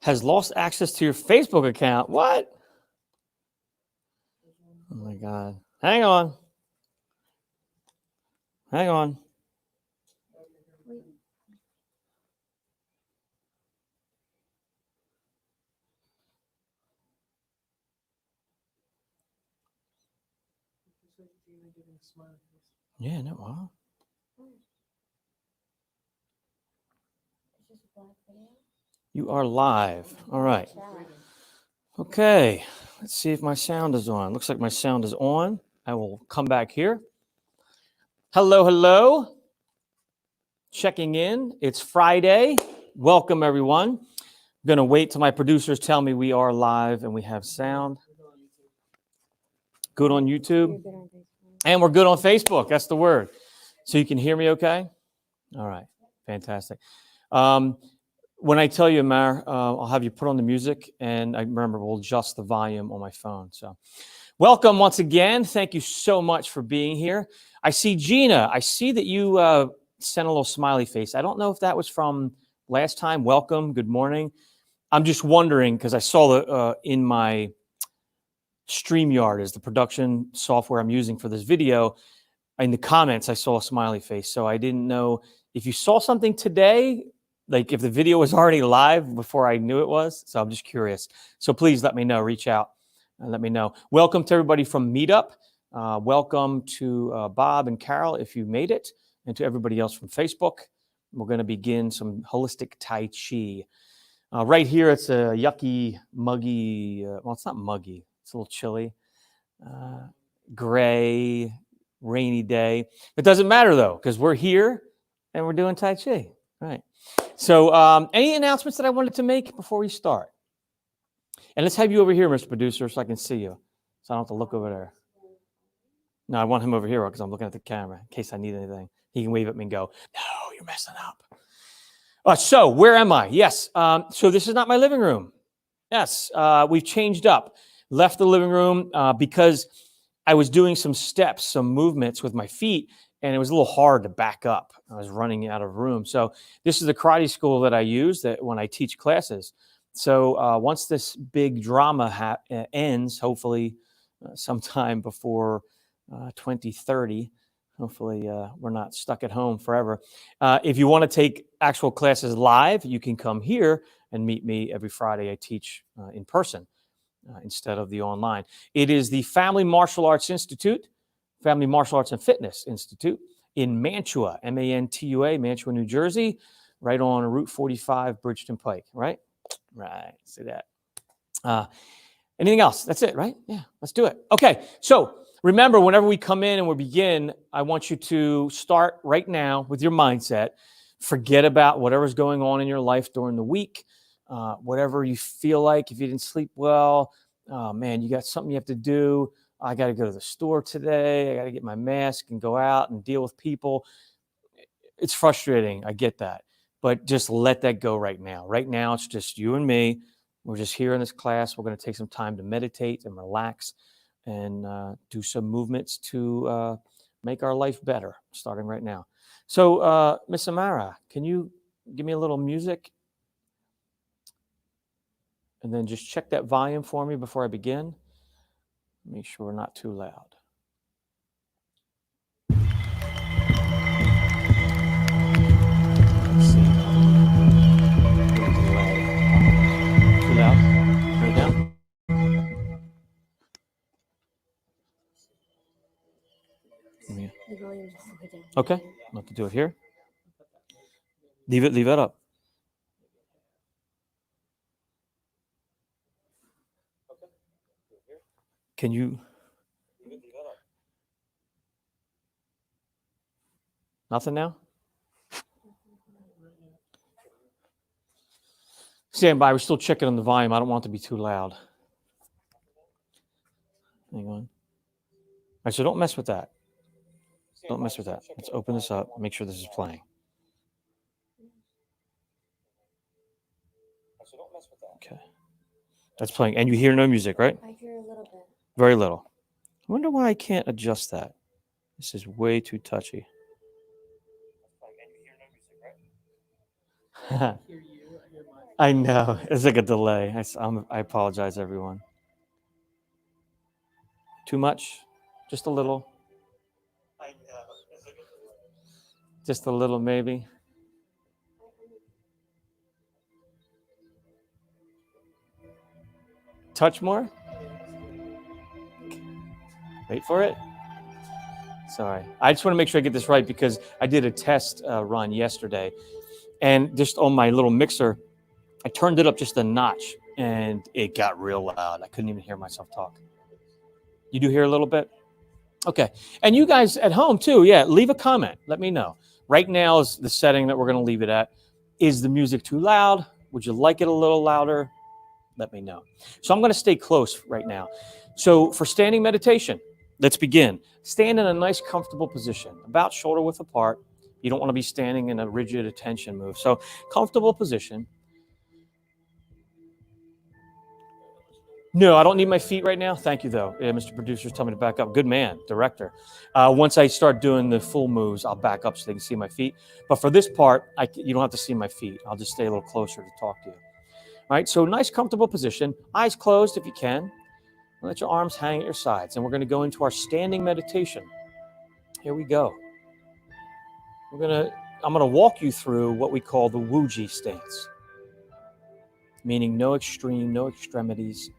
has lost access to your Facebook account. What? Oh my God. Hang on. Hang on. Yeah, no, wow. You are live. All right. Okay. Let's see if my sound is on. Looks like my sound is on. I will come back here. Hello, hello. Checking in. It's Friday. Welcome, everyone. I'm going to wait till my producers tell me we are live and we have sound. Good on YouTube. And we're good on Facebook. That's the word. So you can hear me okay? All right. Fantastic. When I tell you, Mar, I'll have you put on the music, and I remember we'll adjust the volume on my phone. So welcome once again. Thank you so much for being here. I see Gina. I see that you sent a little smiley face. I don't know if that was from last time. Welcome. Good morning. I'm just wondering, because I saw in my StreamYard is the production software I'm using for this video. In the comments, I saw a smiley face. So I didn't know if you saw something today, like if the video was already live before I knew it was. So I'm just curious. So please let me know, reach out and let me know. Welcome to everybody from Meetup. Welcome to Bob and Carol, if you made it, and to everybody else from Facebook. We're going to begin some holistic Tai Chi. Right here, it's a yucky, muggy, well, it's not muggy. It's a little chilly, gray, rainy day. It doesn't matter, though, because we're here and we're doing Tai Chi. Right. So any announcements that I wanted to make before we start? And let's have you over here, Mr. Producer, so I can see you. So I don't have to look over there. No, I want him over here because I'm looking at the camera in case I need anything. He can wave at me and go, no, you're messing up. So where am I? Yes. So this is not my living room. Yes. We've changed up. Left the living room because I was doing some steps, some movements with my feet, and it was a little hard to back up. I was running out of room. So this is the karate school that I use that when I teach classes. So once this big drama ends, hopefully sometime before 2030, hopefully we're not stuck at home forever. If you want to take actual classes live, you can come here and meet me every Friday. I teach in person instead of the online. It is the Family Martial Arts Institute, Family Martial Arts and Fitness Institute in Mantua, M-A-N-T-U-A, Mantua, New Jersey, right on Route 45, Bridgeton Pike, right? Right, see that. Anything else? That's it, right? Yeah, let's do it. Okay, so remember, whenever we come in and we begin, I want you to start right now with your mindset. Forget about whatever's going on in your life during the week, whatever you feel like. If you didn't sleep well, oh man, you got something you have to do. I got to go to the store today. I got to get my mask and go out and deal with people. It's frustrating. I get that. But just let that go right now. Right now, it's just you and me. We're just here in this class. We're going to take some time to meditate and relax and do some movements to make our life better, starting right now. So, Miss Amara, can you give me a little music? And then just check that volume for me before I begin. Make sure we're not too loud. Let's see. Too loud? Turn it down. Okay, I'll have to do it here. Leave it up. Can you? Nothing now? Stand by. We're still checking on the volume. I don't want it to be too loud. Hang on. All right, so don't mess with that. Don't mess with that. Let's open this up. Make sure this is playing. Okay. That's playing. And you hear no music, right? I hear a little bit. Very little. I wonder why I can't adjust that. This is way too touchy. I know. It's like a delay. I apologize, everyone. Too much? Just a little? I know. It's like a delay. Just a little, maybe? Touch more? Wait for it. Sorry. I just want to make sure I get this right because I did a test run yesterday. And just on my little mixer, I turned it up just a notch and it got real loud. I couldn't even hear myself talk. You do hear a little bit? Okay. And you guys at home too, yeah, leave a comment. Let me know. Right now is the setting that we're going to leave it at. Is the music too loud? Would you like it a little louder? Let me know. So I'm going to stay close right now. So for standing meditation, let's begin. Stand in a nice, comfortable position, about shoulder width apart. You don't want to be standing in a rigid attention move. So comfortable position. No, I don't need my feet right now. Thank you, though. Yeah, Mr. Producer's telling me to back up. Good man, director. Once I start doing the full moves, I'll back up so they can see my feet. But for this part, you don't have to see my feet. I'll just stay a little closer to talk to you. All right, so nice, comfortable position. Eyes closed if you can. Let your arms hang at your sides. And we're going to go into our standing meditation. Here we go. I'm going to walk you through what we call the Wuji stance, meaning no extreme, no extremities.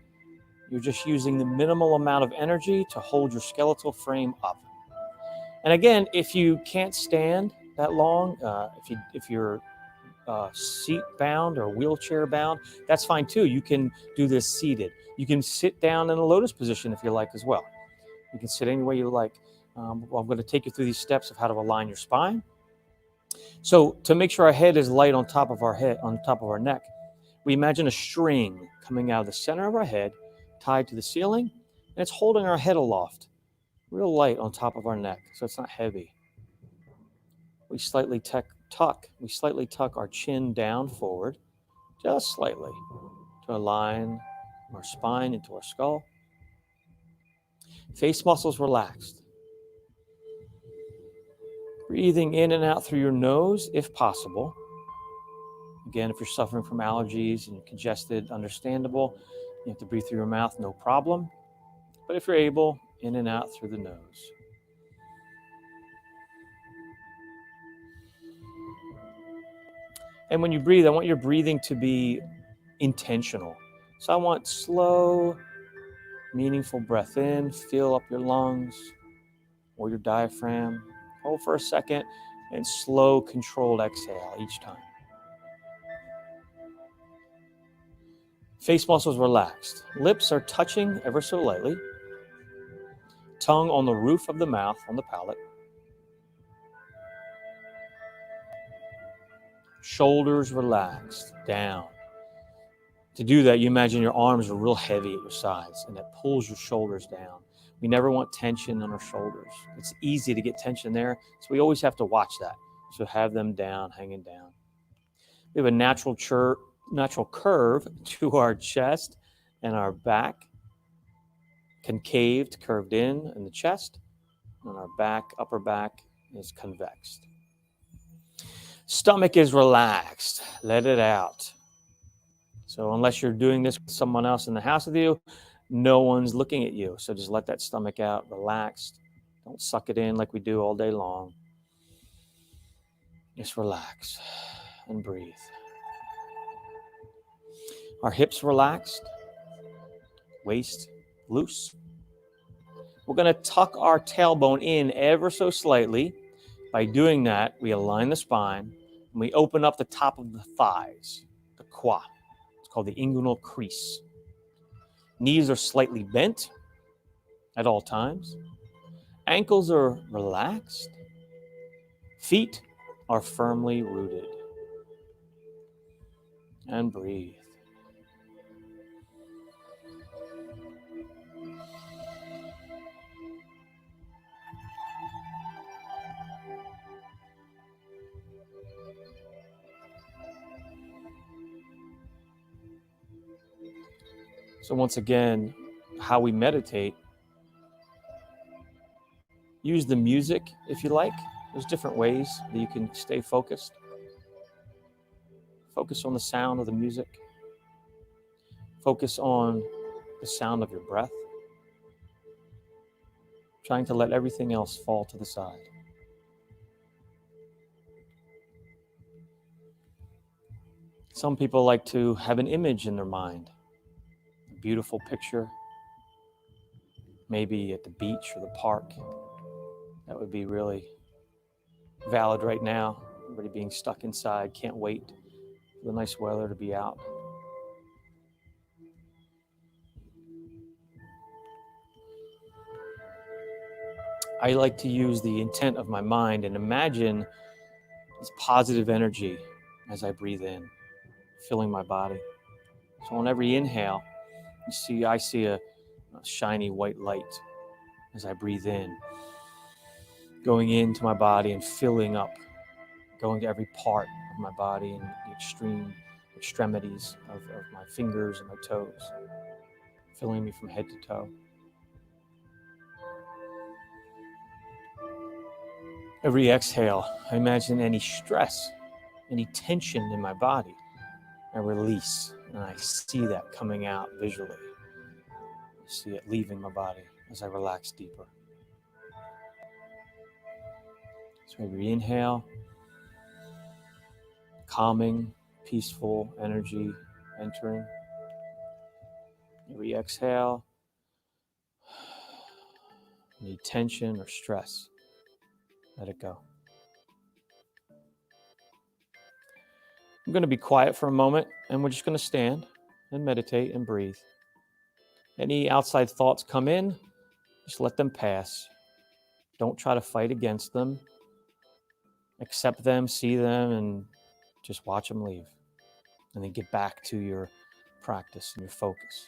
You're just using the minimal amount of energy to hold your skeletal frame up. And again, if you can't stand that long, if you're seat bound or wheelchair bound, that's fine too. You can do this seated. You can sit down in a lotus position if you like as well. You can sit any way you like. I'm going to take you through these steps of how to align your spine. So to make sure our head is light on top of our head, on top of our neck, we imagine a string coming out of the center of our head, tied to the ceiling, and it's holding our head aloft, real light on top of our neck, so it's not heavy. We slightly tuck our chin down forward, just slightly, to align our spine into our skull. Face muscles relaxed. Breathing in and out through your nose, if possible. Again, if you're suffering from allergies and congested, understandable. You have to breathe through your mouth, no problem. But if you're able, in and out through the nose. And when you breathe, I want your breathing to be intentional. So I want slow, meaningful breath in. Fill up your lungs or your diaphragm. Hold for a second and slow, controlled exhale each time. Face muscles relaxed. Lips are touching ever so lightly. Tongue on the roof of the mouth, on the palate. Shoulders relaxed, down. To do that, you imagine your arms are real heavy at your sides, and that pulls your shoulders down. We never want tension on our shoulders. It's easy to get tension there, so we always have to watch that. So have them down, hanging down. We have a natural curve to our chest and our back. Concaved, curved in the chest, and our back, upper back is convexed. Stomach is relaxed. Let it out. So unless you're doing this with someone else in the house with you, no one's looking at you. So just let that stomach out, relaxed. Don't suck it in like we do all day long. Just relax and breathe. Our hips relaxed, waist loose. We're going to tuck our tailbone in ever so slightly. By doing that, we align the spine and we open up the top of the thighs, the qua. It's called the inguinal crease. Knees are slightly bent at all times. Ankles are relaxed. Feet are firmly rooted. And breathe. So once again, how we meditate, use the music if you like. There's different ways that you can stay focused. Focus on the sound of the music. Focus on the sound of your breath. Trying to let everything else fall to the side. Some people like to have an image in their mind, a beautiful picture, maybe at the beach or the park. That would be really valid right now. Everybody being stuck inside, can't wait for the nice weather to be out. I like to use the intent of my mind and imagine this positive energy as I breathe in, filling my body. So on every inhale, I see a shiny white light as I breathe in, going into my body and filling up, going to every part of my body and the extremities of my fingers and my toes, filling me from head to toe. Every exhale, I imagine any stress, any tension in my body, I release, and I see that coming out visually. I see it leaving my body as I relax deeper. So every inhale, calming, peaceful energy entering. Every exhale, any tension or stress, let it go. I'm going to be quiet for a moment, and we're just going to stand and meditate and breathe. Any outside thoughts come in, just let them pass. Don't try to fight against them. Accept them, see them, and just watch them leave. And then get back to your practice and your focus.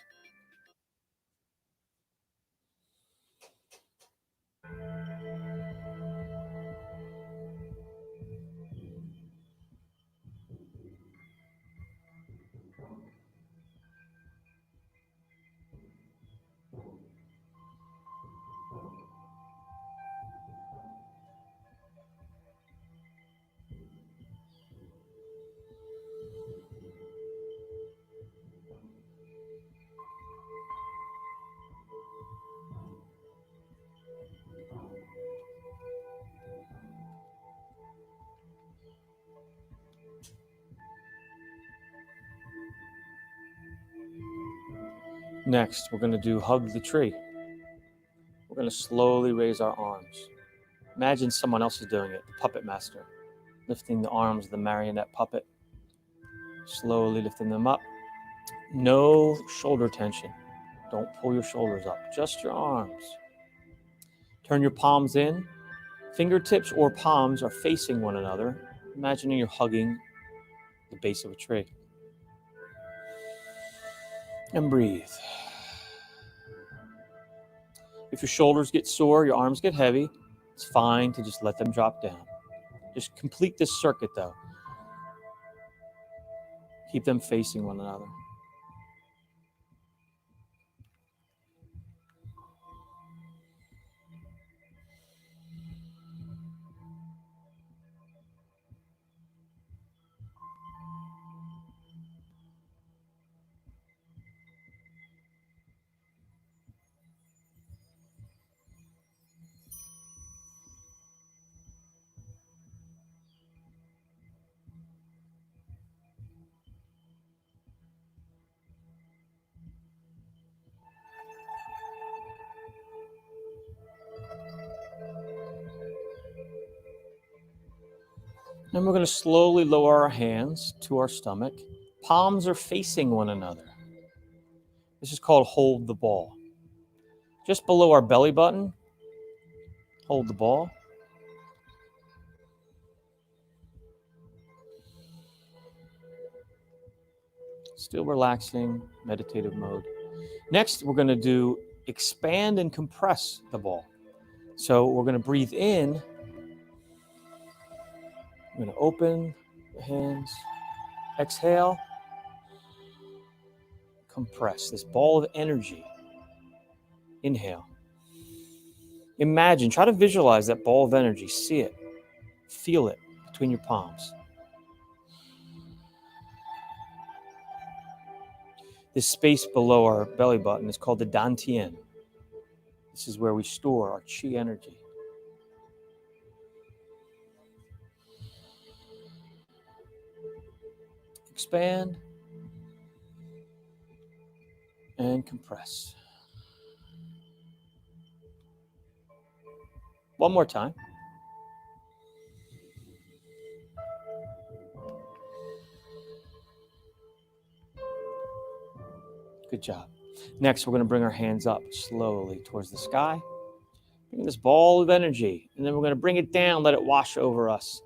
Next, we're going to do hug the tree. We're going to slowly raise our arms. Imagine someone else is doing it, the puppet master, lifting the arms of the marionette puppet, slowly lifting them up. No shoulder tension. Don't pull your shoulders up, just your arms. Turn your palms in. Fingertips or palms are facing one another, imagining you're hugging the base of a tree. And breathe. If your shoulders get sore, your arms get heavy, it's fine to just let them drop down. Just complete this circuit though. Keep them facing one another. Then we're going to slowly lower our hands to our stomach. Palms are facing one another. This is called hold the ball. Just below our belly button, hold the ball. Still relaxing, meditative mode. Next, we're going to do expand and compress the ball. So we're going to breathe in. I'm going to open the hands. Exhale. Compress this ball of energy. Inhale. Imagine, try to visualize that ball of energy. See it. Feel it between your palms. this space below our belly button is called the dantian. This is where we store our qi energy. Expand and compress. One more time. Good job. Next, we're going to bring our hands up slowly towards the sky. Bring this ball of energy, and then we're going to bring it down, let it wash over us.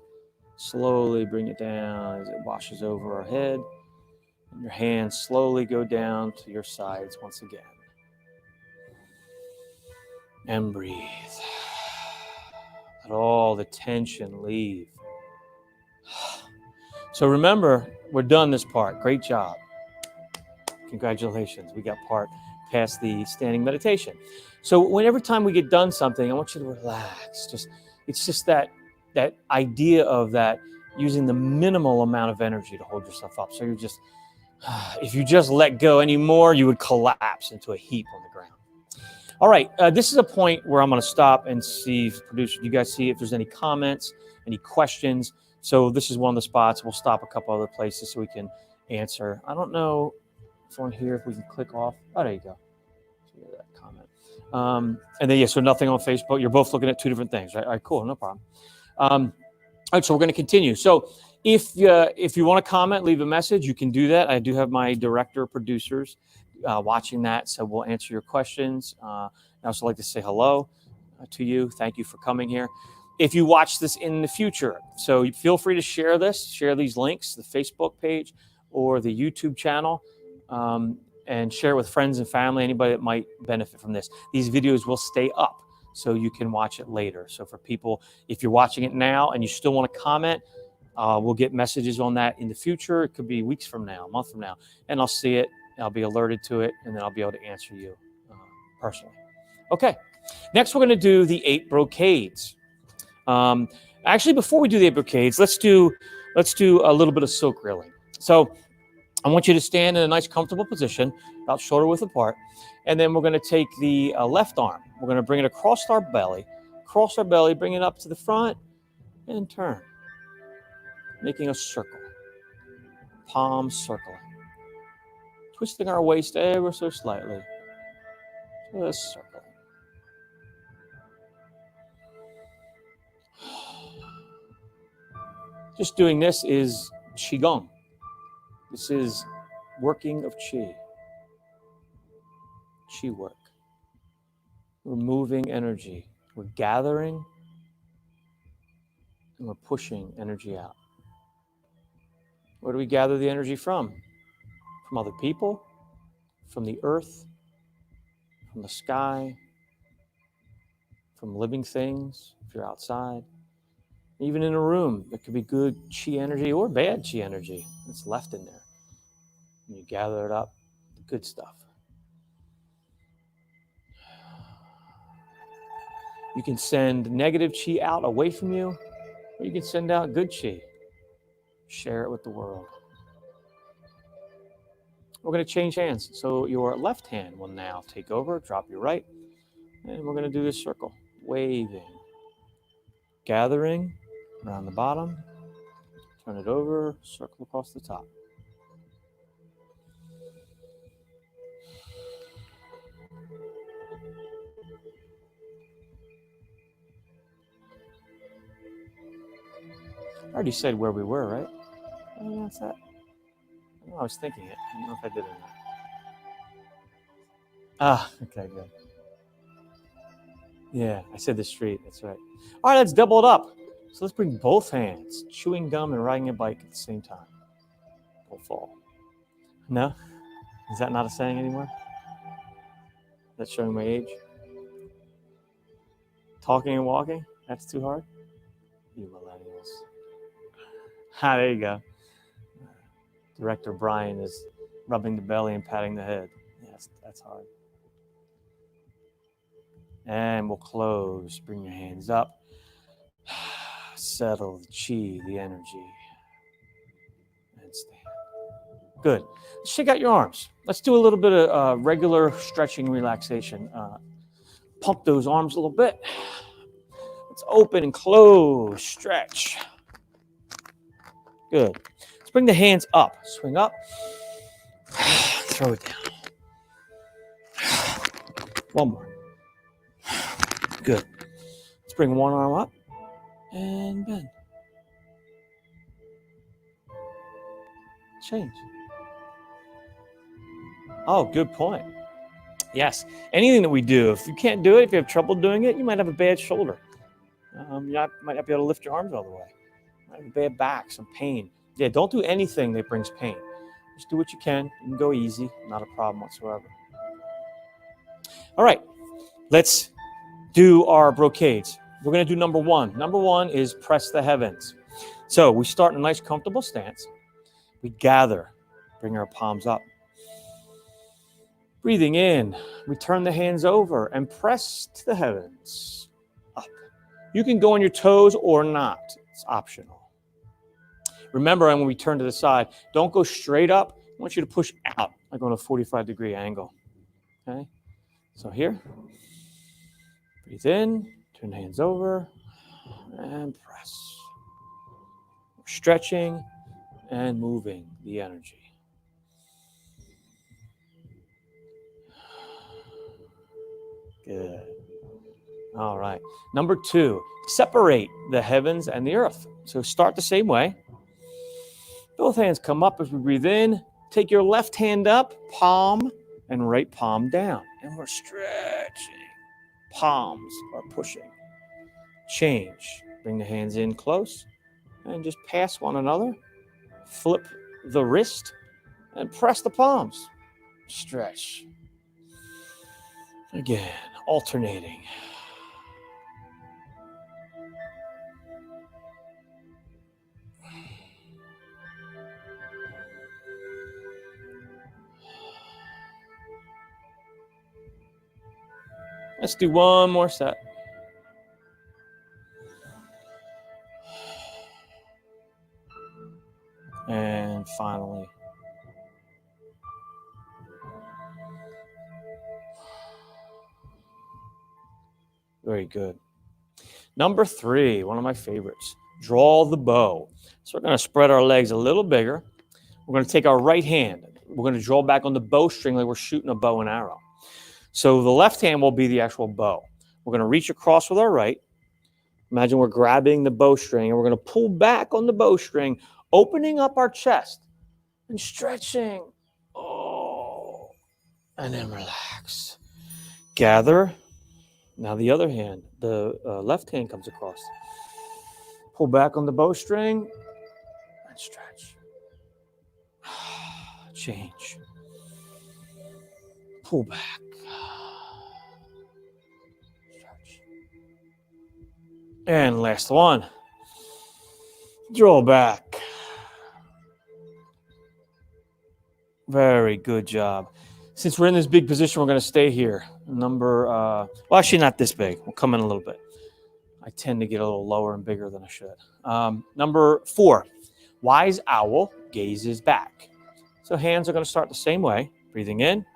Slowly bring it down as it washes over our head. And your hands slowly go down to your sides once again. And breathe. Let all the tension leave. So remember, we're done this part. Great job. Congratulations. We got part past the standing meditation. So every time we get done something, I want you to relax. It's just that idea of that using the minimal amount of energy to hold yourself up. So if you just let go anymore, you would collapse into a heap on the ground. All right, this is a point where I'm going to stop and see if producer, you guys see if there's any comments, any questions. So this is one of the spots. We'll stop a couple other places so we can answer. I don't know if on here, if we can click off. Oh, there you go. See that comment. And then, so nothing on Facebook. You're both looking at two different things, right? All right, cool, no problem. All right, so we're going to continue. So if you want to comment, leave a message, you can do that. I do have my director, producers watching that, so we'll answer your questions. I also like to say hello to you. Thank you for coming here. If you watch this in the future, so feel free to share these links, the Facebook page or the YouTube channel, and share it with friends and family, anybody that might benefit from this. These videos will stay up so you can watch it later. So for people, if you're watching it now and you still want to comment, we'll get messages on that in the future. It could be weeks from now, a month from now, and I'll see it. I'll be alerted to it, and then I'll be able to answer you personally. Okay, next we're going to do the 8 brocades. Actually, before we do the 8 brocades, let's do a little bit of silk reeling. So I want you to stand in a nice comfortable position, about shoulder width apart, and then we're going to take the left arm. We're going to bring it across our belly, bring it up to the front, and turn, making a circle, palms circling, twisting our waist ever so slightly, just circling. Just doing this is Qigong. This is working of Qi work. We're moving energy. We're gathering and we're pushing energy out. Where do we gather the energy from? From other people, from the earth, from the sky, from living things, if you're outside. Even in a room, there could be good Qi energy or bad Qi energy that's left in there. And you gather it up, the good stuff. You can send negative Qi out away from you, or you can send out good Qi. Share it with the world. We're going to change hands. So your left hand will now take over, drop your right, and we're going to do this circle, waving, gathering around the bottom, turn it over, circle across the top. I already said where we were, right? Oh, that's that. Oh, I was thinking it. I don't know if I did or not. Ah, okay, good. Yeah, I said the street. That's right. All right, let's double it up. So let's bring both hands, chewing gum and riding a bike at the same time. Don't fall. No? Is that not a saying anymore? That's showing my age? Talking and walking? That's too hard? You millennials. Ah, there you go. Director Brian is rubbing the belly and patting the head. Yes, that's hard. And we'll close. Bring your hands up. Settle the Qi, the energy. And stand. Good. Shake out your arms. Let's do a little bit of regular stretching relaxation. Pump those arms a little bit. Let's open and close, stretch. Good. Let's bring the hands up. Swing up. Throw it down. One more. Good. Let's bring one arm up and bend. Change. Oh, good point. Yes. Anything that we do, if you can't do it, if you have trouble doing it, you might have a bad shoulder. You might not be able to lift your arms all the way. You might have a bad back, some pain. Yeah, don't do anything that brings pain. Just do what you can. You can go easy. Not a problem whatsoever. All right. Let's do our brocades. We're going to do number one. Number one is press the heavens. So we start in a nice, comfortable stance. We gather, bring our palms up. Breathing in, we turn the hands over and press to the heavens, up. You can go on your toes or not. It's optional. Remember, when we turn to the side, don't go straight up. I want you to push out, like on a 45-degree angle. Okay? So here, breathe in, turn the hands over, and press. We're stretching and moving the energy. Good. All right. Number two, separate the heavens and the earth. So start the same way. Both hands come up as we breathe in. Take your left hand up, palm, and right palm down. And we're stretching. Palms are pushing. Change. Bring the hands in close and just pass one another. Flip the wrist and press the palms. Stretch. Again, alternating. Let's do one more set. And finally. Very good. Number three, one of my favorites, draw the bow. So we're going to spread our legs a little bigger. We're going to take our right hand. We're going to draw back on the bowstring like we're shooting a bow and arrow. So the left hand will be the actual bow. We're going to reach across with our right. Imagine we're grabbing the bowstring and we're going to pull back on the bowstring, opening up our chest and stretching. Oh, and then relax. Gather. Now the other hand, the left hand comes across. Pull back on the bowstring and stretch. Change. Pull back. Stretch. And last one. Draw back. Very good job. Since we're in this big position, we're going to stay here. Well, actually not this big. We'll come in a little bit. I tend to get a little lower and bigger than I should. Number 4, wise owl gazes back. So hands are going to start the same way. Breathing in.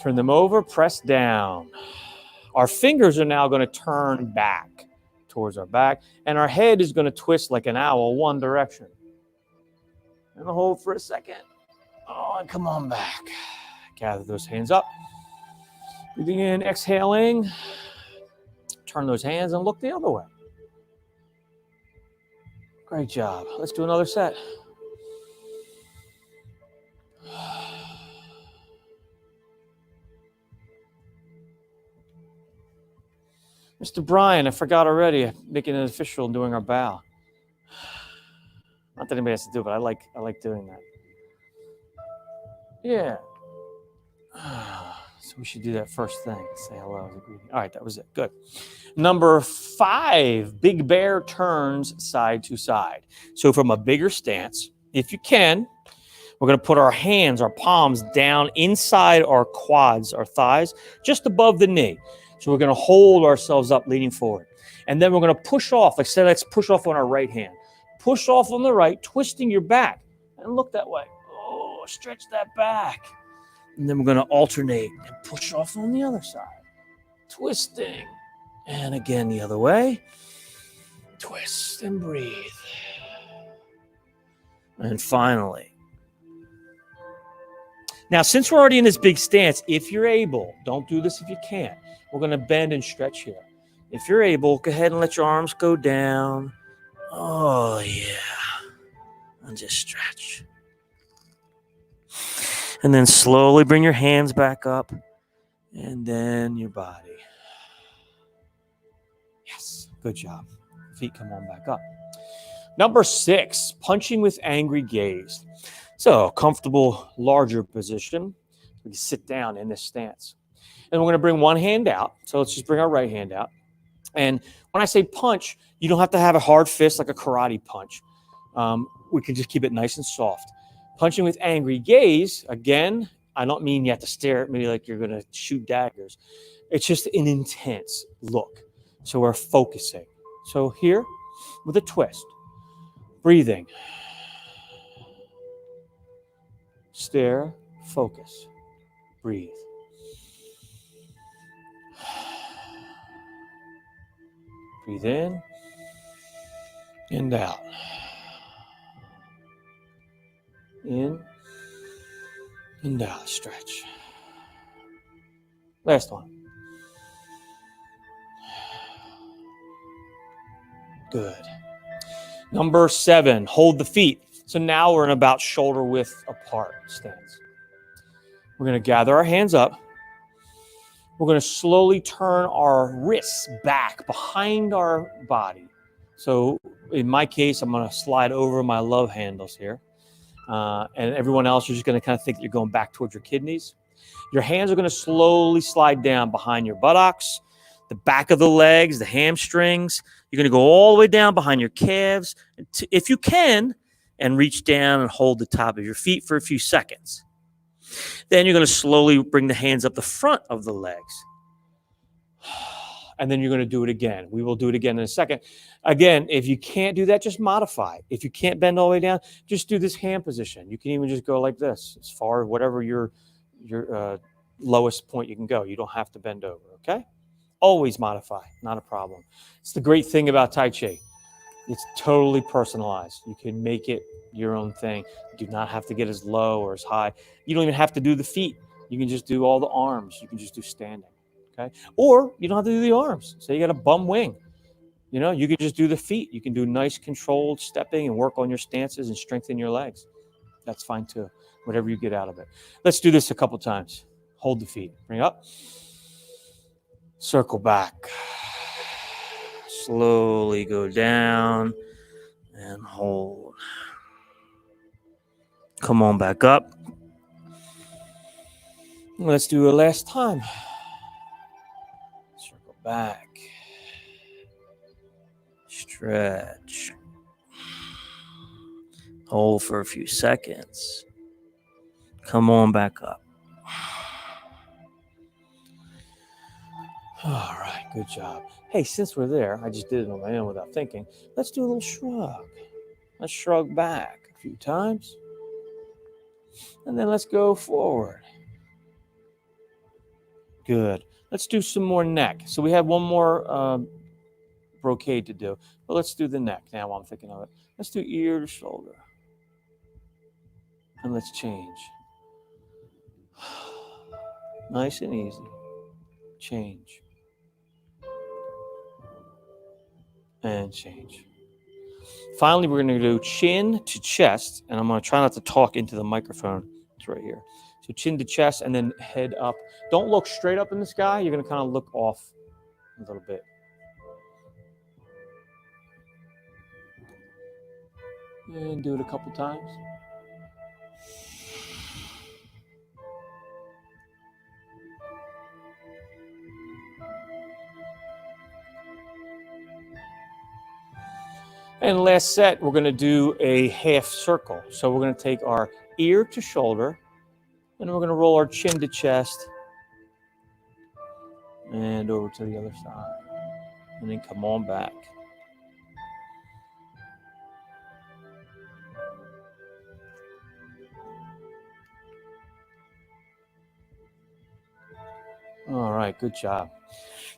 Turn them over, press down. Our fingers are now going to turn back towards our back, and our head is going to twist like an owl one direction. And hold for a second. Oh, and come on back. Gather those hands up. Breathing in, exhaling. Turn those hands and look the other way. Great job. Let's do another set. Mr. Brian, I forgot already, making it official and doing our bow. Not that anybody has to do it, but I like doing that. Yeah. So we should do that first thing. Say hello as a greeting. All right, that was it. Good. Number 5, big bear turns side to side. So from a bigger stance, if you can, we're going to put our hands, our palms down inside our quads, our thighs, just above the knee. So we're going to hold ourselves up, leaning forward. And then we're going to push off. Like say, let's push off on our right hand. Push off on the right, twisting your back. And look that way. Oh, stretch that back. And then we're going to alternate and push off on the other side. Twisting. And again, the other way. Twist and breathe. And finally. Now, since we're already in this big stance, if you're able, don't do this if you can't. We're going to bend and stretch here. If you're able, go ahead and let your arms go down. Oh, yeah. And just stretch. And then slowly bring your hands back up. And then your body. Yes, good job. Feet come on back up. Number 6, punching with angry gaze. So, comfortable, larger position. We can sit down in this stance. And we're going to bring one hand out. So let's just bring our right hand out. And when I say punch, you don't have to have a hard fist like a karate punch. We can just keep it nice and soft. Punching with angry gaze, again, I don't mean you have to stare at me like you're going to shoot daggers. It's just an intense look. So we're focusing. So here, with a twist, breathing, stare, focus, breathe. Breathe in and out. In and out. Stretch. Last one. Good. Number 7, hold the feet. So now we're in about shoulder width apart stance. We're going to gather our hands up. We're going to slowly turn our wrists back behind our body. So in my case, I'm going to slide over my love handles here. And everyone else, you're just going to kind of think that you're going back towards your kidneys. Your hands are going to slowly slide down behind your buttocks, the back of the legs, the hamstrings. You're going to go all the way down behind your calves, if you can, and reach down and hold the top of your feet for a few seconds. Then you're going to slowly bring the hands up the front of the legs. And then you're going to do it again. We will do it again in a second. Again, if you can't do that, just modify. If you can't bend all the way down, just do this hand position. You can even just go like this, as far as whatever your lowest point you can go. You don't have to bend over, okay? Always modify, not a problem. It's the great thing about Tai Chi. It's totally personalized. You can make it your own thing. You do not have to get as low or as high. You don't even have to do the feet. You can just do all the arms. You can just do standing, okay? Or you don't have to do the arms. Say you got a bum wing. You know, you can just do the feet. You can do nice controlled stepping and work on your stances and strengthen your legs. That's fine too, whatever you get out of it. Let's do this a couple times. Hold the feet. Bring up. Circle back. Slowly go down and hold. Come on back up. Let's do it last time. Circle back. Stretch. Hold for a few seconds. Come on back up. All right, good job. Hey, since we're there, I just did it on my own without thinking. Let's do a little shrug. Let's shrug back a few times. And then let's go forward. Good. Let's do some more neck. So we have one more brocade to do. But let's do the neck now while I'm thinking of it. Let's do ear to shoulder. And let's change. Nice and easy. Change. And change. Finally, we're going to do chin to chest, and I'm going to try not to talk into the microphone. It's right here. So chin to chest, and then head up. Don't look straight up in the sky. You're going to kind of look off a little bit. And do it a couple times. And last set, we're going to do a half circle. So we're going to take our ear to shoulder, and we're going to roll our chin to chest, and over to the other side. And then come on back. All right, good job.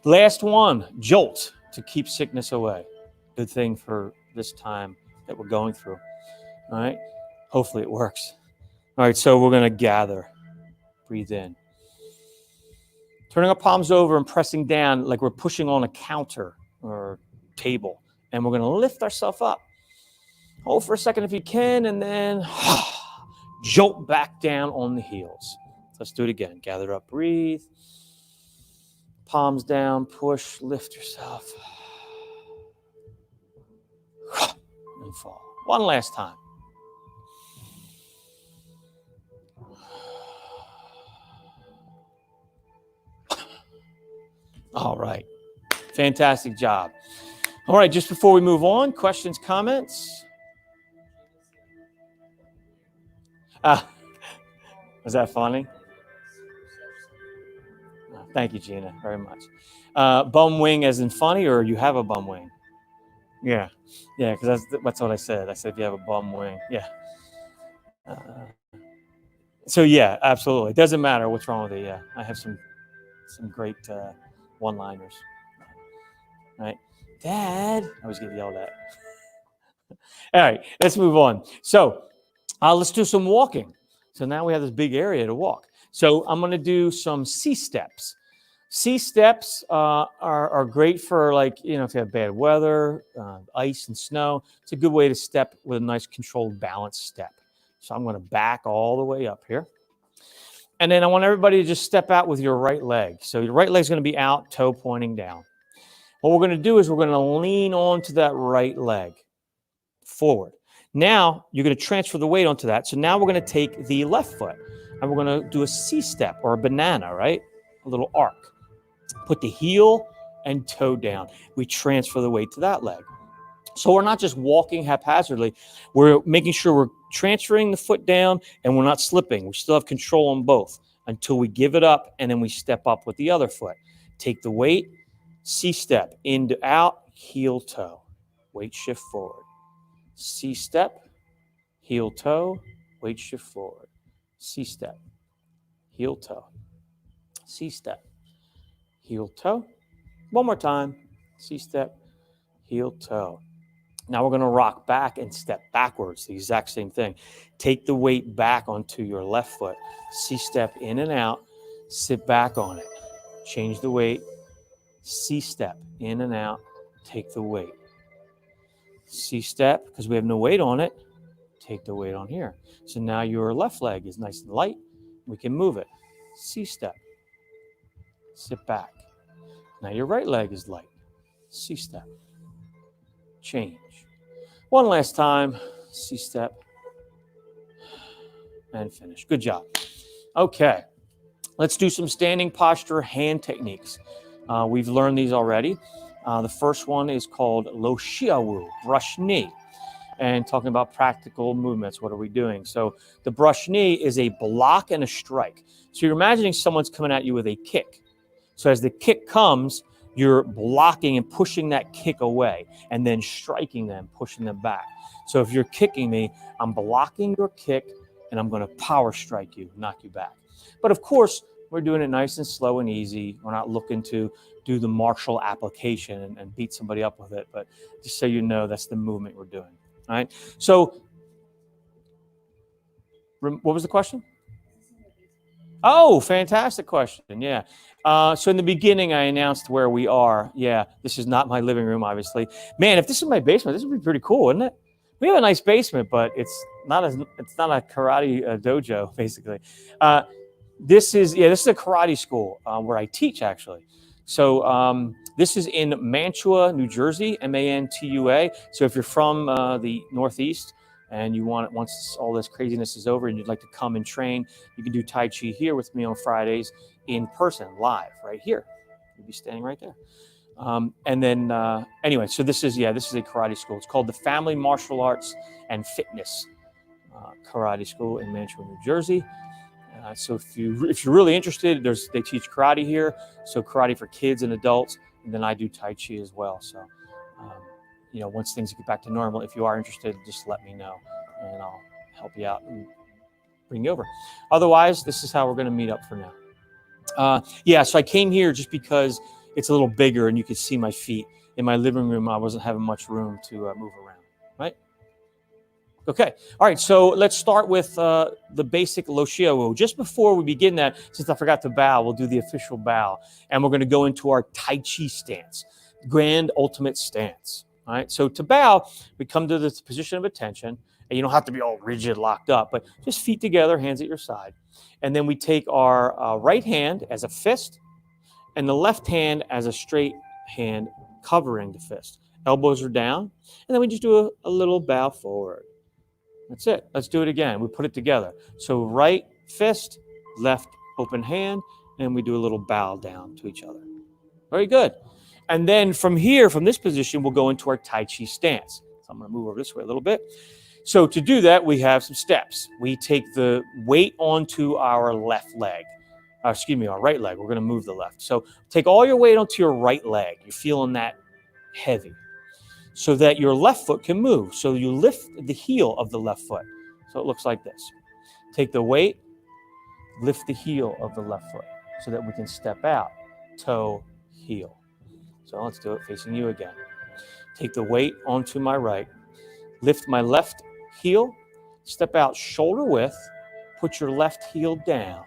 Last one, jolt, to keep sickness away. Good thing for this time that we're going through. All right, hopefully it works. All right, so we're going to gather. Breathe in. Turning our palms over and pressing down like we're pushing on a counter or table. And we're going to lift ourselves up. Hold for a second if you can, and then jolt back down on the heels. Let's do it again. Gather up, breathe. Palms down, push, lift yourself. And fall. One last time. All right. Fantastic job. All right, just before we move on, questions, comments? Was that funny? Thank you, Gina, very much. Bum wing as in funny, or you have a bum wing? Yeah, because that's what I said. I said if you have a bum wing, yeah. So yeah, absolutely. It doesn't matter what's wrong with it. Yeah, I have some great one-liners. Right, Dad. I always get yelled at. All right, let's move on. So let's do some walking. So now we have this big area to walk. So I'm going to do some C steps. C steps are great for, like, if you have bad weather, ice and snow. It's a good way to step with a nice controlled balanced step. So I'm going to back all the way up here. And then I want everybody to just step out with your right leg. So your right leg's going to be out, toe pointing down. What we're going to do is we're going to lean onto that right leg forward. Now you're going to transfer the weight onto that. So now we're going to take the left foot and we're going to do a C step or a banana, right? A little arc. Put the heel and toe down. We transfer the weight to that leg. So we're not just walking haphazardly. We're making sure we're transferring the foot down and we're not slipping. We still have control on both until we give it up and then we step up with the other foot. Take the weight, C step, into out, heel toe. Weight shift forward. C step, heel toe, weight shift forward. C step, heel toe. C step, heel toe. One more time. C step, heel toe. Now we're going to rock back and step backwards, the exact same thing. Take the weight back onto your left foot. C step in and out. Sit back on it. Change the weight. C step in and out. Take the weight. C step, because we have no weight on it, take the weight on here. So now your left leg is nice and light. We can move it. C step. Sit back. Now your right leg is light. C step. Change. One last time. C step. And finish. Good job. Okay. Let's do some standing posture hand techniques. We've learned these already. The first one is called Lo Xiaowu, brush knee. And talking about practical movements, what are we doing? So the brush knee is a block and a strike. So you're imagining someone's coming at you with a kick. So as the kick comes, you're blocking and pushing that kick away and then striking them, pushing them back. So if you're kicking me, I'm blocking your kick and I'm going to power strike you, knock you back. But of course, we're doing it nice and slow and easy. We're not looking to do the martial application and beat somebody up with it. But just so you know, that's the movement we're doing. All right. So what was the question? Oh, fantastic question. Yeah. So in the beginning, I announced where we are. Yeah, this is not my living room, obviously. Man, if this is my basement, this would be pretty cool, wouldn't it? We have a nice basement, but it's not a karate dojo, basically. This is a karate school where I teach, actually. So this is in Mantua, New Jersey, Mantua. So if you're from the Northeast and you want, once all this craziness is over and you'd like to come and train, you can do Tai Chi here with me on Fridays in person, live, right here. You'll be standing right there. And then, anyway, so this is a karate school. It's called the Family Martial Arts and Fitness Karate School in Mantua, New Jersey. So if you're really interested, they teach karate here. So karate for kids and adults, and then I do Tai Chi as well. So, once things get back to normal, if you are interested, just let me know, and I'll help you out and bring you over. Otherwise, this is how we're going to meet up for now. Yeah, so I came here just because it's a little bigger and you could see my feet. In my living room, I wasn't having much room to move around, right? Okay, all right, so let's start with the basic Lo Wu. Just before we begin that, since I forgot to bow, we'll do the official bow. And we're going to go into our Tai Chi stance, grand ultimate stance. All right, so to bow, we come to this position of attention, and you don't have to be all rigid, locked up, but just feet together, hands at your side. And then we take our right hand as a fist, and the left hand as a straight hand covering the fist. Elbows are down, and then we just do a little bow forward. That's it. Let's do it again. We put it together. So right fist, left open hand, and we do a little bow down to each other. Very good. And then from here, from this position, we'll go into our Tai Chi stance. So I'm going to move over this way a little bit. So to do that, we have some steps. We take the weight onto our left leg. Our right leg. We're going to move the left. So take all your weight onto your right leg. You're feeling that heavy, so that your left foot can move. So you lift the heel of the left foot. So it looks like this. Take the weight, lift the heel of the left foot so that we can step out, toe, heel. So let's do it facing you again. Take the weight onto my right, lift my left heel, step out shoulder width, put your left heel down,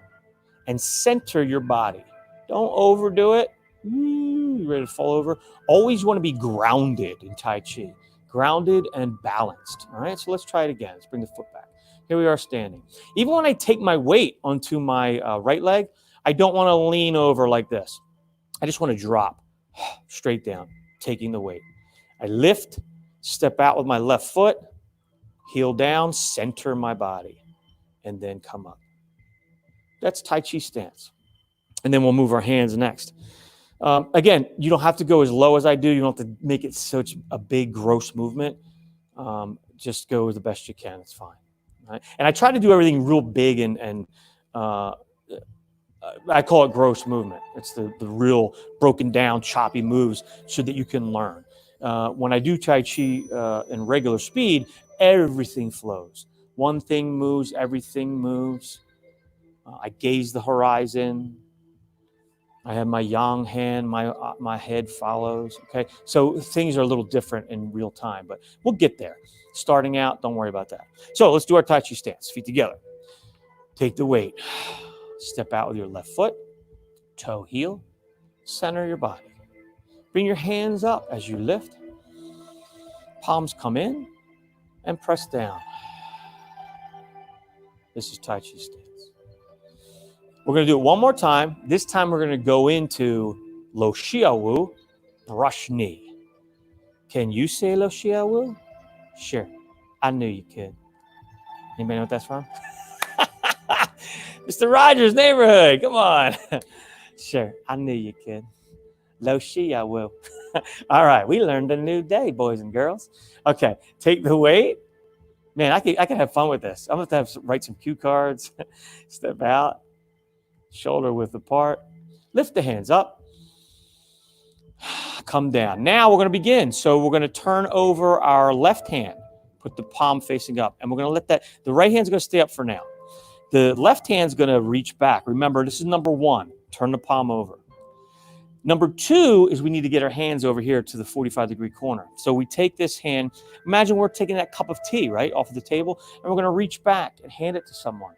and center your body. Don't overdo it. You ready to fall over? Always want to be grounded in Tai Chi. Grounded and balanced. All right, so let's try it again. Let's bring the foot back. Here we are standing. Even when I take my weight onto my right leg, I don't want to lean over like this. I just want to drop straight down, taking the weight. I lift, step out with my left foot, heel down, center my body, and then come up. That's Tai Chi stance. And then we'll move our hands next. Again, you don't have to go as low as I do. You don't have to make it such a big, gross movement. Just go the best you can. It's fine. Right? And I try to do everything real big and I call it gross movement. It's the real broken down, choppy moves so that you can learn. When I do Tai Chi in regular speed, everything flows. One thing moves, everything moves. I gaze the horizon. I have my yang hand, my head follows, okay? So things are a little different in real time, but we'll get there. Starting out, don't worry about that. So let's do our Tai Chi stance, feet together. Take the weight. Step out with your left foot, toe, heel, center your body. Bring your hands up as you lift. Palms come in and press down. This is Tai Chi stance. We're going to do it one more time. This time we're going to go into Lo Wu, brush knee. Can you say Lo Wu? Sure. I knew you could. Anybody know what that's from? Mr. Rogers' Neighborhood. Come on. Sure. I knew you could. Lo Wu. All right. We learned a new day, boys and girls. Okay. Take the weight. Man, I can have fun with this. I'm going to have to write some cue cards. Step out. Shoulder width apart. Lift the hands up. Come down. Now we're going to begin. So we're going to turn over our left hand. Put the palm facing up. And we're going to let the right hand's going to stay up for now. The left hand's going to reach back. Remember, this is number one. Turn the palm over. Number two is we need to get our hands over here to the 45-degree corner. So we take this hand. Imagine we're taking that cup of tea, right, off of the table. And we're going to reach back and hand it to someone.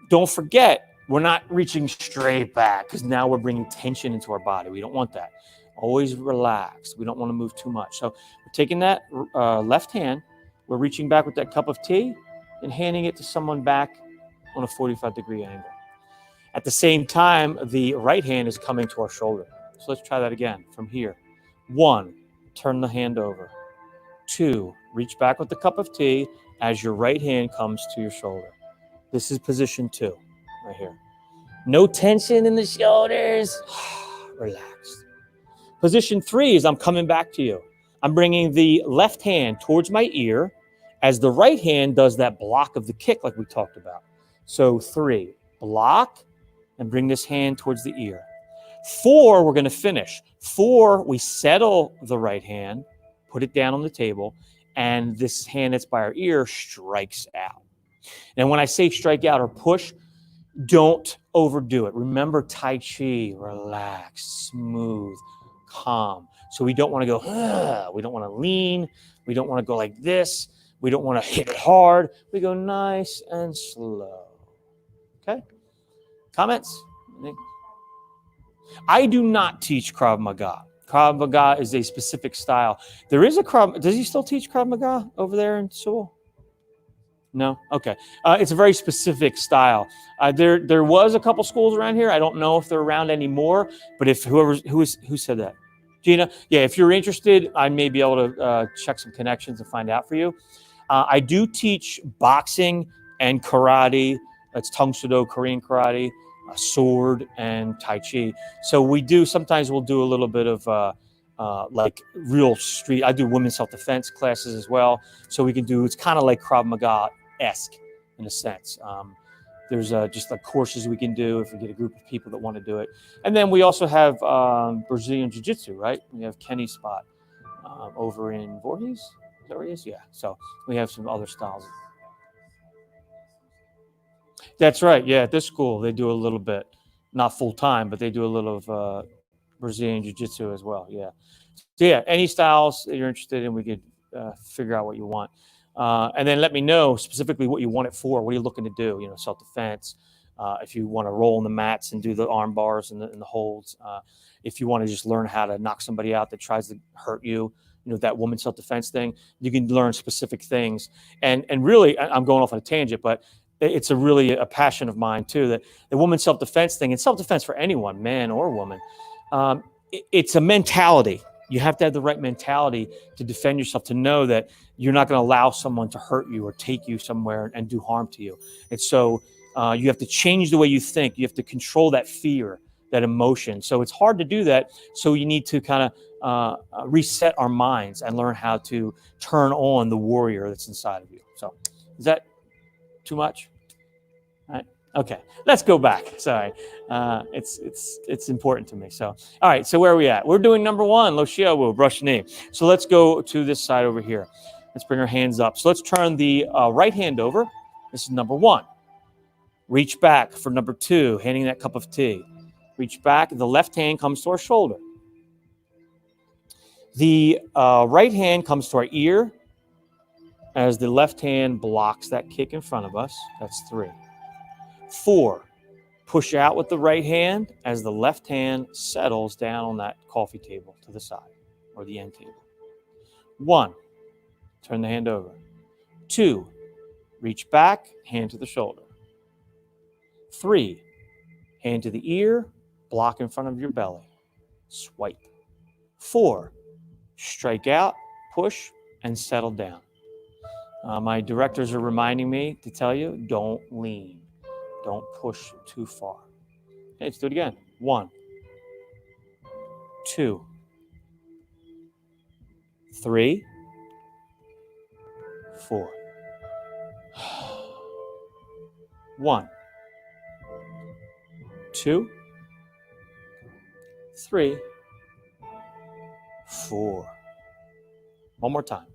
Don't forget, we're not reaching straight back because now we're bringing tension into our body. We don't want that. Always relax. We don't want to move too much. So we're taking that left hand. We're reaching back with that cup of tea and handing it to someone back on a 45-degree angle. At the same time, the right hand is coming to our shoulder. So let's try that again from here. 1, turn the hand over. 2, reach back with the cup of tea as your right hand comes to your shoulder. This is position 2, right here. No tension in the shoulders. Relaxed. Position 3 is I'm coming back to you. I'm bringing the left hand towards my ear as the right hand does that block of the kick like we talked about. So 3, block and bring this hand towards the ear. 4, we're going to finish. 4, we settle the right hand, put it down on the table, and this hand that's by our ear strikes out. And when I say strike out or push, Don't overdo it. Remember, Tai Chi, relax, smooth, calm. So we don't want to go, ugh. We don't want to lean. We don't want to go like this. We don't want to hit it hard. We go nice and slow. Okay? Comments? I do not teach Krav Maga. Krav Maga is a specific style. There is a Krav. Does he still teach Krav Maga over there in Seoul? No? Okay. It's a very specific style. There was a couple schools around here. I don't know if they're around anymore, but if who said that? Gina? Yeah, if you're interested, I may be able to check some connections and find out for you. I do teach boxing and karate. That's Tang Soo Do, Korean karate, sword, and Tai Chi. So sometimes we'll do a little bit of like real street. I do women's self-defense classes as well. So it's kind of like Krav Maga-esque in a sense. There's just like courses we can do if we get a group of people that want to do it. And then we also have Brazilian Jiu-Jitsu, right? We have Kenny's spot over in Voorhees. Is that where he is? Yeah. So we have some other styles. That's right. Yeah, at this school, they do a little bit, not full-time, but they do a little of Brazilian Jiu-Jitsu as well. Yeah. So yeah, any styles that you're interested in, we could figure out what you want. And then let me know specifically what you want it for. What are you looking to do? Self-defense. If you want to roll on the mats and do the arm bars and the holds. If you want to just learn how to knock somebody out that tries to hurt you, that woman self-defense thing, you can learn specific things. And really, I'm going off on a tangent, but it's really a passion of mine too, that the woman self-defense thing, and self-defense for anyone, man or woman, it's a mentality. You have to have the right mentality to defend yourself, to know that you're not going to allow someone to hurt you or take you somewhere and do harm to you. And so you have to change the way you think. You have to control that fear, that emotion. So it's hard to do that. So you need to kind of reset our minds and learn how to turn on the warrior that's inside of you. So is that too much? All right. Okay, let's go back. Sorry, it's important to me. So, all right. So where are we at? We're doing number 1, Lo Xiaowu, brush knee. So let's go to this side over here. Let's bring our hands up. So let's turn the right hand over. This is number 1. Reach back for number 2, handing that cup of tea. Reach back. The left hand comes to our shoulder. The right hand comes to our ear as the left hand blocks that kick in front of us. That's 3. 4, push out with the right hand as the left hand settles down on that coffee table to the side or the end table. 1, turn the hand over. 2, reach back, hand to the shoulder. 3, hand to the ear, block in front of your belly. Swipe. 4, strike out, push, and settle down. My directors are reminding me to tell you, don't lean. Don't push too far. Okay, let's do it again. 1, 2, 3, 4. 1, 2, 3, 4. One more time.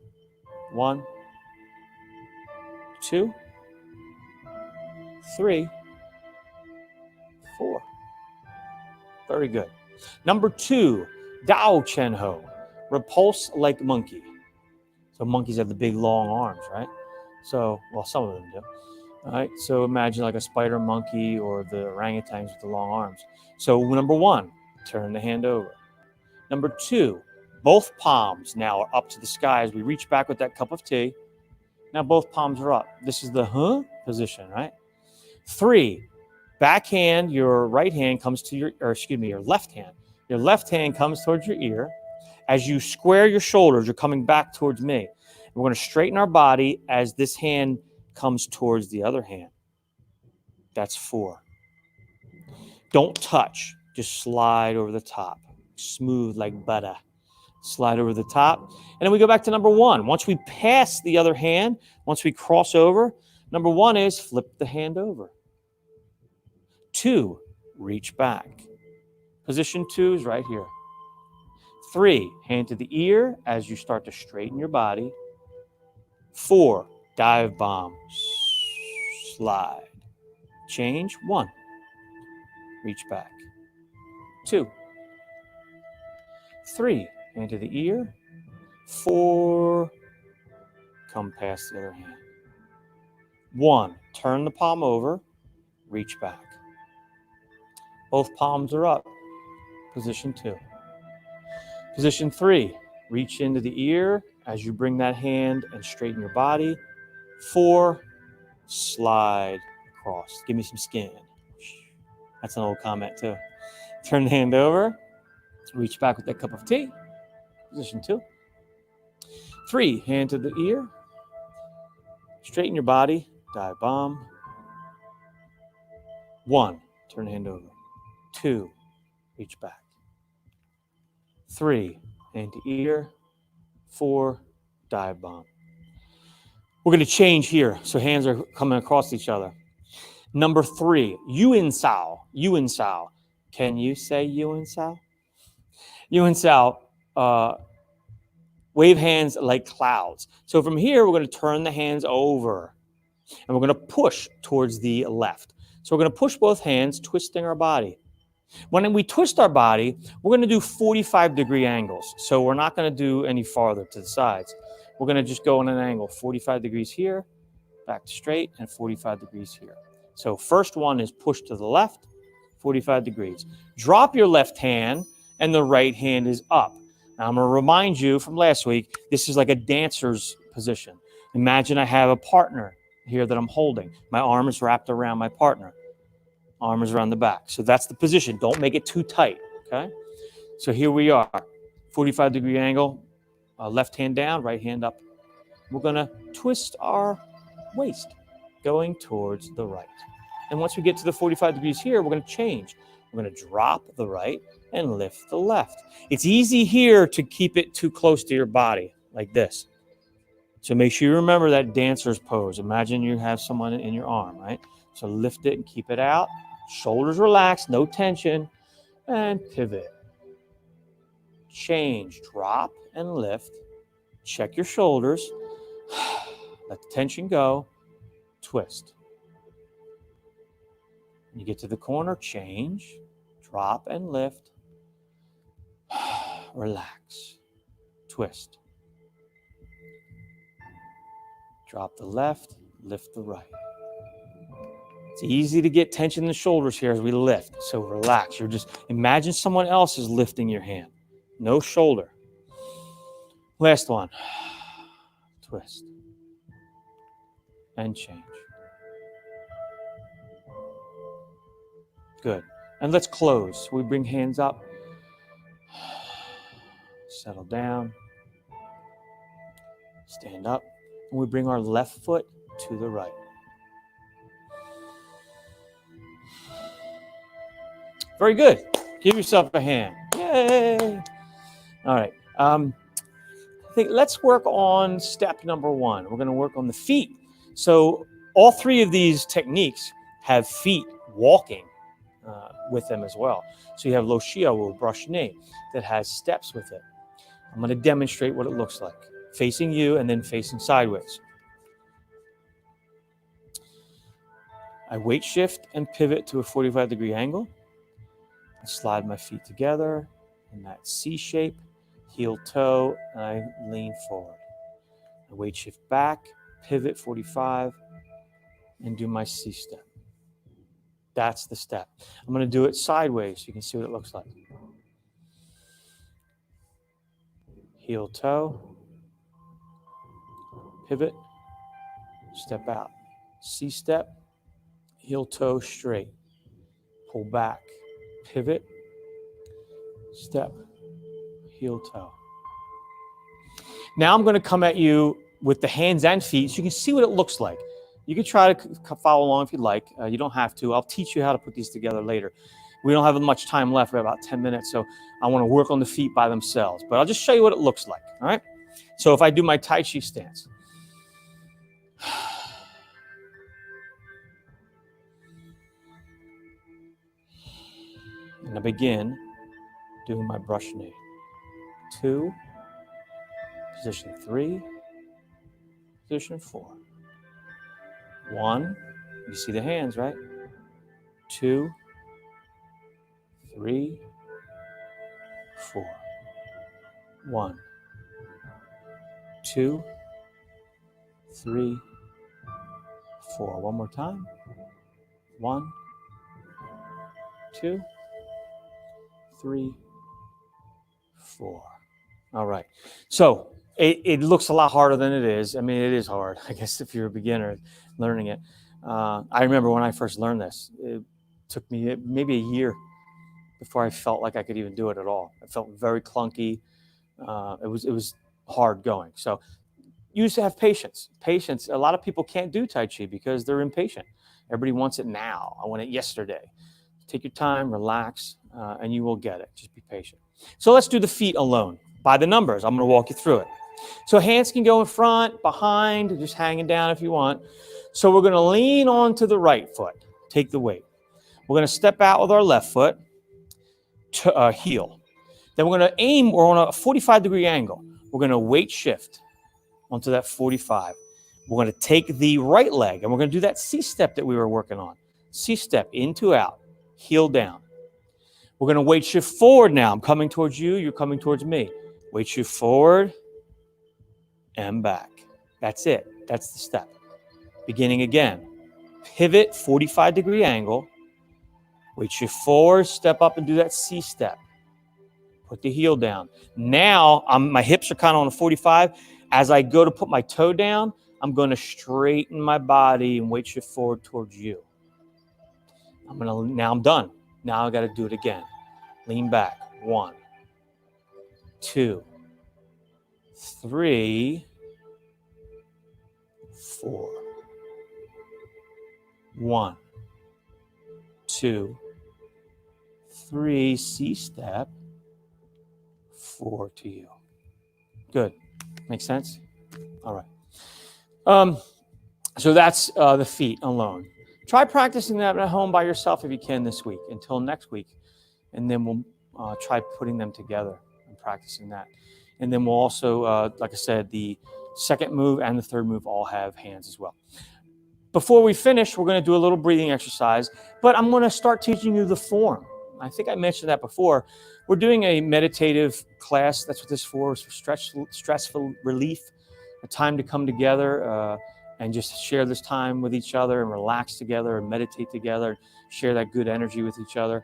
1, 2, 3, 4. Very good. Number 2, Dao Chen Ho, repulse like monkey. So monkeys have the big long arms, right? So, well, some of them do. All right. So imagine like a spider monkey or the orangutans with the long arms. So number 1, turn the hand over. Number 2, both palms now are up to the sky as we reach back with that cup of tea. Now both palms are up. This is the position, right? 3, backhand, your right hand comes to your left hand. Your left hand comes towards your ear. As you square your shoulders, you're coming back towards me. We're going to straighten our body as this hand comes towards the other hand. That's 4. Don't touch. Just slide over the top. Smooth like butter. Slide over the top. And then we go back to number 1. Once we pass the other hand, once we cross over, number 1 is flip the hand over. 2, reach back. Position 2 is right here. 3, hand to the ear as you start to straighten your body. 4, dive bomb. Slide. Change. 1. Reach back. 2. 3. Hand to the ear. 4. Come past the other hand. 1. Turn the palm over. Reach back. Both palms are up. Position 2. Position 3. Reach into the ear as you bring that hand and straighten your body. 4. Slide across. Give me some skin. That's an old comment too. Turn the hand over. Reach back with that cup of tea. Position 2. 3. Hand to the ear. Straighten your body. Dive bomb. 1. Turn the hand over. 2. Reach back. 3. Hand to ear. 4. Dive bomb. We're going to change here. So hands are coming across each other. Number 3. Yuan Sao. Yuan Sao. Can you say Yuan Sao? Yuan Sao. Wave hands like clouds. So from here, we're going to turn the hands over. And we're going to push towards the left. So we're going to push both hands, twisting our body. When we twist our body, we're going to do 45-degree angles. So we're not going to do any farther to the sides. We're going to just go on an angle, 45 degrees here, back to straight, and 45 degrees here. So first one is push to the left, 45 degrees. Drop your left hand, and the right hand is up. Now I'm going to remind you from last week, this is like a dancer's position. Imagine I have a partner here that I'm holding. My arm is wrapped around my partner. Arm is around the back. So that's the position. Don't make it too tight, okay? So here we are, 45-degree angle, left hand down, right hand up. We're going to twist our waist, going towards the right. And once we get to the 45 degrees here, we're going to change. We're going to drop the right and lift the left. It's easy here to keep it too close to your body, like this. So make sure you remember that dancer's pose. Imagine you have someone in your arm, right? So lift it and keep it out. Shoulders relaxed, no tension. And pivot. Change, drop and lift. Check your shoulders. Let the tension go. Twist. When you get to the corner, change, drop and lift. Relax. Twist. Drop the left, lift the right. It's easy to get tension in the shoulders here as we lift. So relax. You're just imagine someone else is lifting your hand. No shoulder. Last one. Twist. And change. Good. And let's close. We bring hands up. Settle down. Stand up. And we bring our left foot to the right. Very good. Give yourself a hand. Yay. All right. I think let's work on step number 1. We're going to work on the feet. So all 3 of these techniques have feet walking with them as well. So you have Lo Xiaowu, brush knee, that has steps with it. I'm going to demonstrate what it looks like. Facing you and then facing sideways. I weight shift and pivot to a 45-degree angle. I slide my feet together in that C shape, heel toe, and I lean forward. I weight shift back, pivot 45, and do my C step. That's the step. I'm going to do it sideways so you can see what it looks like. Heel toe, pivot, step out. C step, heel toe straight. Pull back, pivot, step, heel toe. Now I'm going to come at you with the hands and feet so you can see what it looks like. You can try to follow along if you'd like. You don't have to. I'll teach you how to put these together later. We don't have much time left. We have about 10 minutes, so I want to work on the feet by themselves. But I'll just show you what it looks like, all right? So if I do my Tai Chi stance. And I begin doing my brush knee. 2, position 3, position 4. 1, you see the hands, right? 2, 3, 4. 1, 2, 3, 4. One more time. 1, 2, 3, 4. All right. So it looks a lot harder than it is. I mean, it is hard, I guess, if you're a beginner learning it. I remember when I first learned this, it took me maybe a year before I felt like I could even do it at all. It felt very clunky. It was hard going. So you used to have patience. Patience. A lot of people can't do Tai Chi because they're impatient. Everybody wants it now. I want it yesterday. Take your time, relax, and you will get it. Just be patient. So let's do the feet alone. By the numbers, I'm going to walk you through it. So hands can go in front, behind, just hanging down if you want. So we're going to lean onto the right foot. Take the weight. We're going to step out with our left foot, heel. Then we're going to aim, we're on a 45-degree angle. We're going to weight shift onto that 45. We're going to take the right leg, and we're going to do that C-step that we were working on. C-step, into, out, heel down. We're going to weight shift forward now. I'm coming towards you. You're coming towards me. Weight shift forward and back. That's it. That's the step. Beginning again. Pivot, 45-degree angle. Weight shift forward, step up and do that C-step. Put the heel down. Now, my hips are kind of on a 45. As I go to put my toe down, I'm going to straighten my body and weight shift forward towards you. Now I'm done. Now I got to do it again. Lean back. 1, 2, 3, 4. 1, 2, 3. C-step. 4 to you. Good. Makes sense? All right. So that's the feet alone. Try practicing that at home by yourself if you can this week until next week. And then we'll try putting them together and practicing that. And then we'll also, like I said, the second move and the third move all have hands as well. Before we finish, we're going to do a little breathing exercise, but I'm going to start teaching you the form. I think I mentioned that before. We're doing a meditative class. That's what this is for stressful relief, a time to come together and just share this time with each other and relax together and meditate together, share that good energy with each other.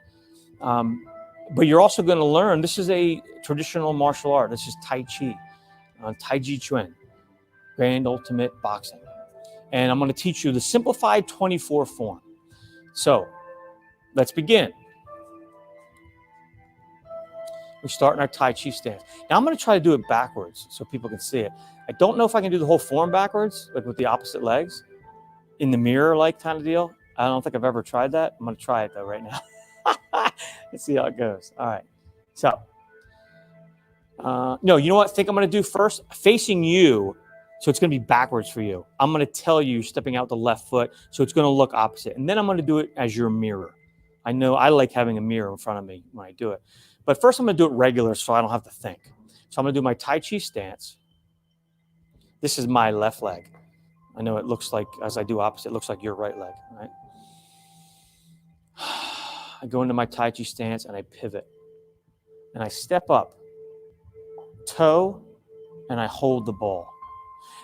But you're also going to learn, this is a traditional martial art. This is Tai Chi, Tai Chi Chuan, Grand Ultimate Boxing. And I'm going to teach you the simplified 24 form. So let's begin. We're starting our Tai Chi stance. Now I'm going to try to do it backwards so people can see it. I don't know if I can do the whole form backwards, like with the opposite legs, in the mirror-like kind of deal. I don't think I've ever tried that. I'm going to try it though right now. Let's see how it goes. All right. So, no, you know what I think I'm going to do first? Facing you, so it's going to be backwards for you. I'm going to tell you stepping out the left foot, so it's going to look opposite. And then I'm going to do it as your mirror. I know I like having a mirror in front of me when I do it. But first I'm going to do it regular so I don't have to think. So I'm going to do my Tai Chi stance. This is my left leg. I know it looks like, as I do opposite, it looks like your right leg, right? I go into my Tai Chi stance and I pivot. And I step up, toe, and I hold the ball.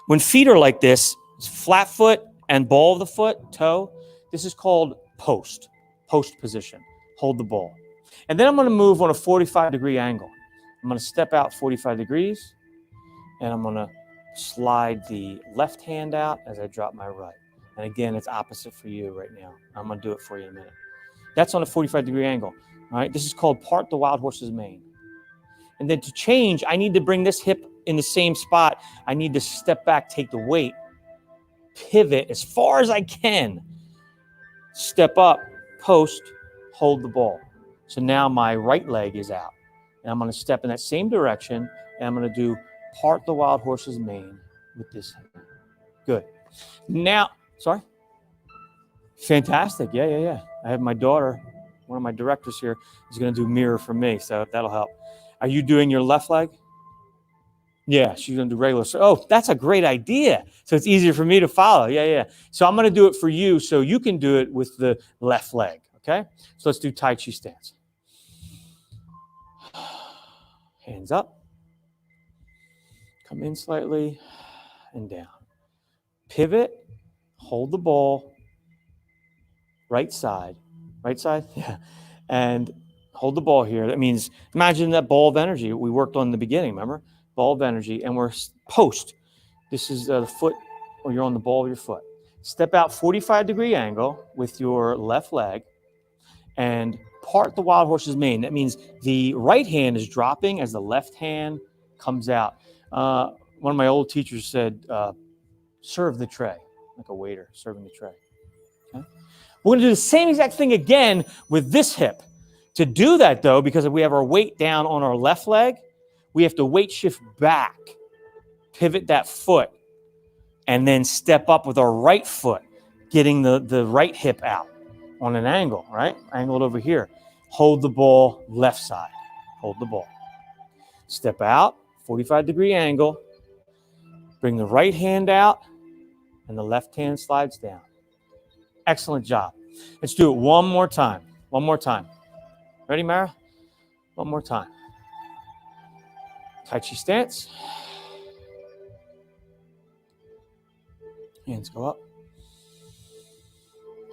When feet are like this, it's flat foot and ball of the foot, toe, this is called post position. Hold the ball. And then I'm going to move on a 45-degree angle. I'm going to step out 45 degrees, and I'm going to slide the left hand out as I drop my right. And again, it's opposite for you right now. I'm going to do it for you in a minute. That's on a 45-degree angle. All right, this is called part the wild horse's mane. And then to change, I need to bring this hip in the same spot. I need to step back, take the weight, pivot as far as I can, step up, post, hold the ball. So now my right leg is out. And I'm going to step in that same direction, and I'm going to do part the wild horse's mane with this hand. Good. Now, sorry? Fantastic. Yeah. I have my daughter, one of my directors here, is going to do mirror for me, so that'll help. Are you doing your left leg? Yeah, she's going to do regular. So, oh, that's a great idea. So it's easier for me to follow. Yeah. So I'm going to do it for you so you can do it with the left leg. Okay? So let's do Tai Chi stance. Hands up. Come in slightly and down. Pivot. Hold the ball. Right side. Right side? Yeah. And hold the ball here. That means imagine that ball of energy we worked on in the beginning, remember? Ball of energy. And we're post. This is the foot, or you're on the ball of your foot. Step out 45-degree angle with your left leg and part the wild horse's mane. That means the right hand is dropping as the left hand comes out. One of my old teachers said, serve the tray, like a waiter serving the tray. Okay? We're going to do the same exact thing again with this hip. To do that, though, because we have our weight down on our left leg, we have to weight shift back, pivot that foot, and then step up with our right foot, getting the right hip out on an angle, right? Angled over here. Hold the ball left side. Hold the ball. Step out, 45-degree angle. Bring the right hand out, and the left hand slides down. Excellent job. Let's do it one more time. One more time. Ready, Mara? One more time. Tai Chi stance. Hands go up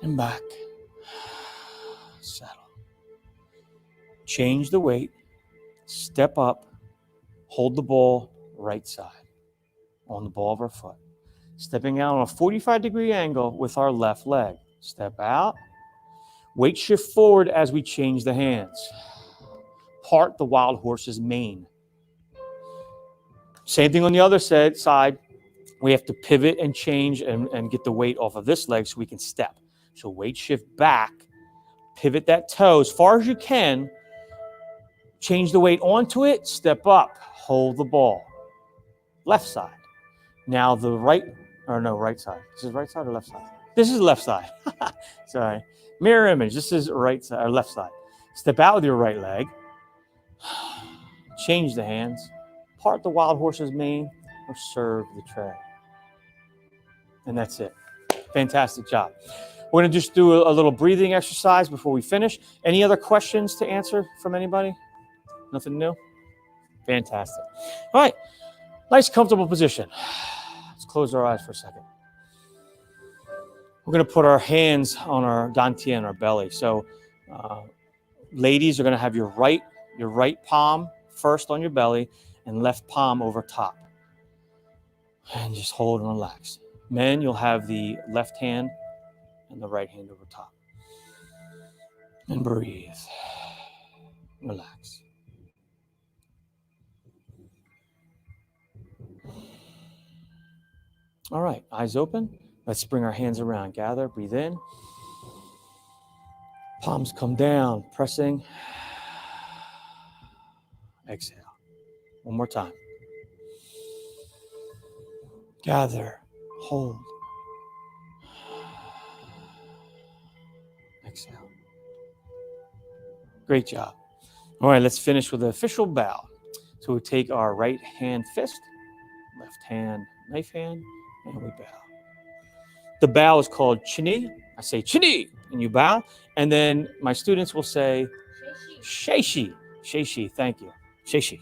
and back. Settle. Change the weight. Step up. Hold the ball right side on the ball of our foot. Stepping out on a 45-degree angle with our left leg. Step out. Weight shift forward as we change the hands. Part the wild horse's mane. Same thing on the other side. We have to pivot and change and get the weight off of this leg so we can step. So weight shift back, pivot that toe as far as you can, change the weight onto it, step up, hold the ball. Left side. Now the right side. This is right side or left side? This is left side. Sorry. Mirror image. This is right side or left side. Step out with your right leg. Change the hands. Part the wild horse's mane or serve the tray. And that's it. Fantastic job. We're going to just do a little breathing exercise before we finish. Any other questions to answer from anybody? Nothing new? Fantastic. All right. Nice, comfortable position. Let's close our eyes for a second. We're going to put our hands on our dantian, our belly. So ladies are going to have your right palm first on your belly and left palm over top. And just hold and relax. Men, you'll have the left hand and the right hand over top. And breathe. Relax. All right, eyes open. Let's bring our hands around. Gather, breathe in. Palms come down, pressing. Exhale. One more time. Gather, hold. Exhale. Great job. All right, let's finish with an official bow. So we take our right hand fist, left hand knife hand, and we bow. The bow is called chini. I say chini, and you bow. And then my students will say sheishi. Sheishi, thank you. Sheishi.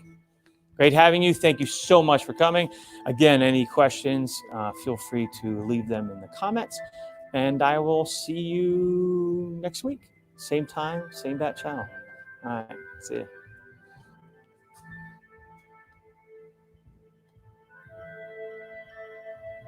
Great having you. Thank you so much for coming. Again, any questions, feel free to leave them in the comments. And I will see you next week. Same time, same bat channel. All right, see you.